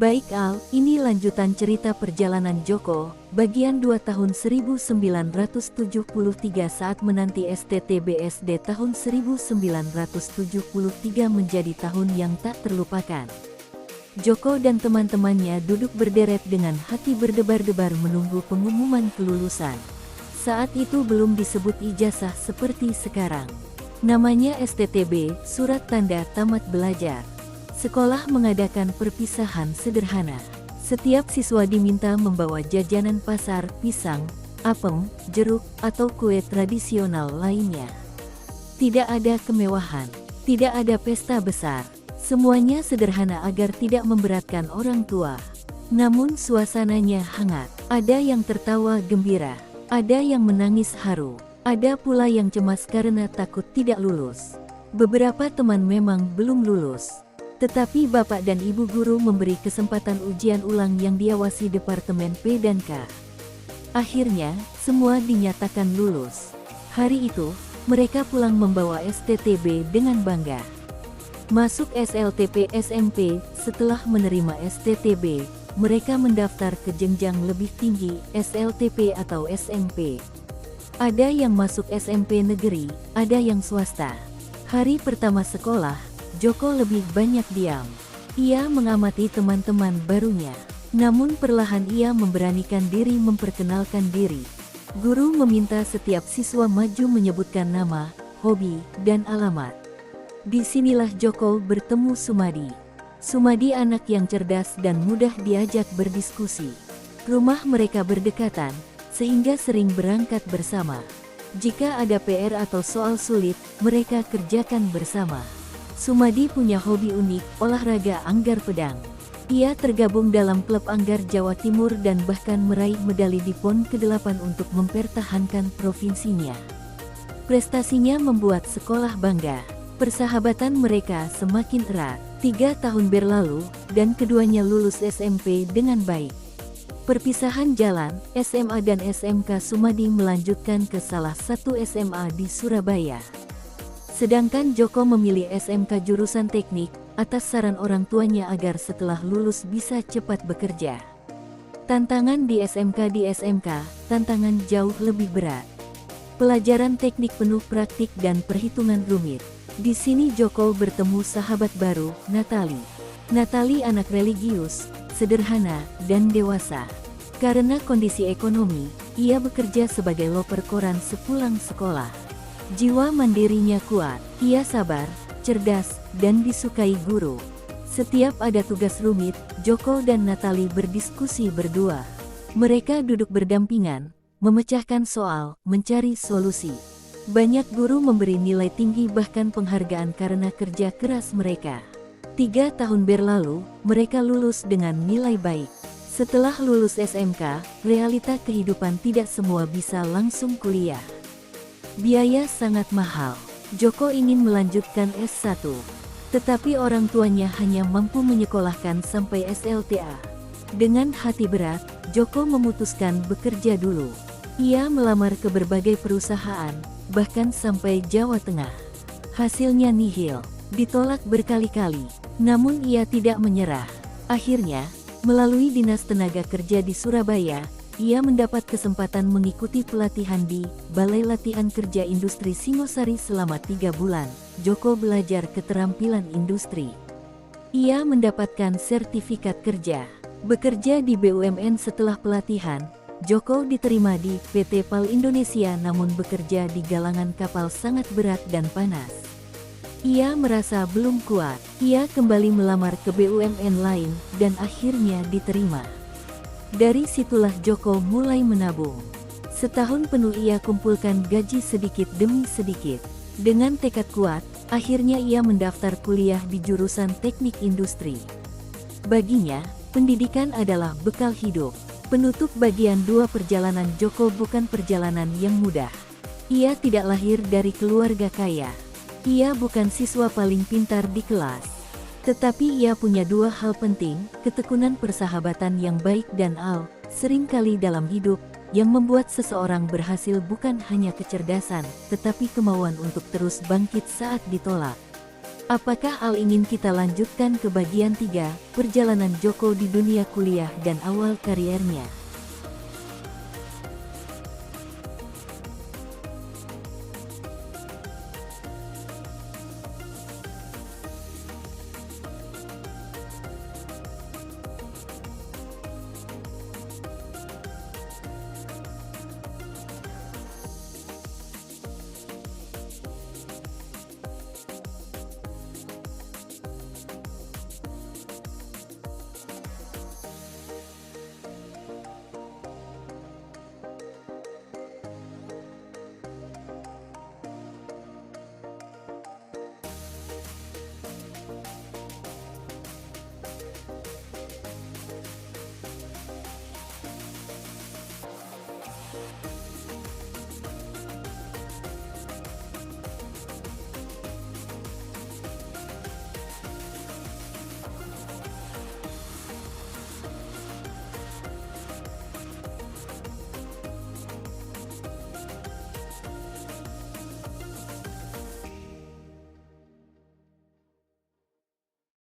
Baik Al, ini lanjutan cerita perjalanan Joko, bagian 2 tahun 1973 saat menanti STTBSD tahun 1973 menjadi tahun yang tak terlupakan. Joko dan teman-temannya duduk berderet dengan hati berdebar-debar menunggu pengumuman kelulusan. Saat itu belum disebut ijazah seperti sekarang. Namanya STTB, Surat Tanda Tamat Belajar. Sekolah mengadakan perpisahan sederhana. Setiap siswa diminta membawa jajanan pasar, pisang, apem, jeruk, atau kue tradisional lainnya. Tidak ada kemewahan, tidak ada pesta besar. Semuanya sederhana agar tidak memberatkan orang tua. Namun suasananya hangat. Ada yang tertawa gembira, ada yang menangis haru, ada pula yang cemas karena takut tidak lulus. Beberapa teman memang belum lulus. Tetapi Bapak dan Ibu Guru memberi kesempatan ujian ulang yang diawasi Departemen P dan K. Akhirnya, semua dinyatakan lulus. Hari itu, mereka pulang membawa STTB dengan bangga. Masuk SLTP SMP, setelah menerima STTB, mereka mendaftar ke jenjang lebih tinggi, SLTP atau SMP. Ada yang masuk SMP negeri, ada yang swasta. Hari pertama sekolah, Joko lebih banyak diam. Ia mengamati teman-teman barunya. Namun perlahan ia memberanikan diri memperkenalkan diri. Guru meminta setiap siswa maju menyebutkan nama, hobi, dan alamat. Disinilah Joko bertemu Sumadi. Sumadi anak yang cerdas dan mudah diajak berdiskusi. Rumah mereka berdekatan, sehingga sering berangkat bersama. Jika ada PR atau soal sulit, mereka kerjakan bersama. Sumadi punya hobi unik, olahraga anggar pedang. Ia tergabung dalam klub anggar Jawa Timur dan bahkan meraih medali di PON ke-8 untuk mempertahankan provinsinya. Prestasinya membuat sekolah bangga. Persahabatan mereka semakin erat. 3 tahun berlalu, dan keduanya lulus SMP dengan baik. Perpisahan jalan, SMA dan SMK Sumadi melanjutkan ke salah satu SMA di Surabaya. Sedangkan Joko memilih SMK jurusan teknik, atas saran orang tuanya agar setelah lulus bisa cepat bekerja. Tantangan di SMK tantangan jauh lebih berat. Pelajaran teknik penuh praktik dan perhitungan rumit. Di sini Joko bertemu sahabat baru, Natali. Natali anak religius, sederhana, dan dewasa. Karena kondisi ekonomi, ia bekerja sebagai loper koran sepulang sekolah. Jiwa mandirinya kuat, ia sabar, cerdas, dan disukai guru. Setiap ada tugas rumit, Joko dan Natali berdiskusi berdua. Mereka duduk berdampingan, memecahkan soal, mencari solusi. Banyak guru memberi nilai tinggi bahkan penghargaan karena kerja keras mereka. 3 tahun berlalu, mereka lulus dengan nilai baik. Setelah lulus SMK, realita kehidupan tidak semua bisa langsung kuliah. Biaya sangat mahal. Joko ingin melanjutkan S1. Tetapi orang tuanya hanya mampu menyekolahkan sampai SLTA. Dengan hati berat, Joko memutuskan bekerja dulu. Ia melamar ke berbagai perusahaan, bahkan sampai Jawa Tengah. Hasilnya nihil, ditolak berkali-kali. Namun ia tidak menyerah. Akhirnya, melalui Dinas Tenaga Kerja di Surabaya, ia mendapat kesempatan mengikuti pelatihan di Balai Latihan Kerja Industri Singosari selama 3 bulan. Joko belajar keterampilan industri. Ia mendapatkan sertifikat kerja. Bekerja di BUMN setelah pelatihan, Joko diterima di PT PAL Indonesia namun bekerja di galangan kapal sangat berat dan panas. Ia merasa belum kuat. Ia kembali melamar ke BUMN lain dan akhirnya diterima. Dari situlah Joko mulai menabung. Setahun penuh ia kumpulkan gaji sedikit demi sedikit. Dengan tekad kuat, akhirnya ia mendaftar kuliah di jurusan teknik industri. Baginya, pendidikan adalah bekal hidup. Penutup bagian 2 perjalanan Joko bukan perjalanan yang mudah. Ia tidak lahir dari keluarga kaya. Ia bukan siswa paling pintar di kelas. Tetapi ia punya 2 hal penting, ketekunan persahabatan yang baik dan seringkali dalam hidup, yang membuat seseorang berhasil bukan hanya kecerdasan, tetapi kemauan untuk terus bangkit saat ditolak. Apakah Al ingin kita lanjutkan ke bagian 3, perjalanan Joko di dunia kuliah dan awal kariernya?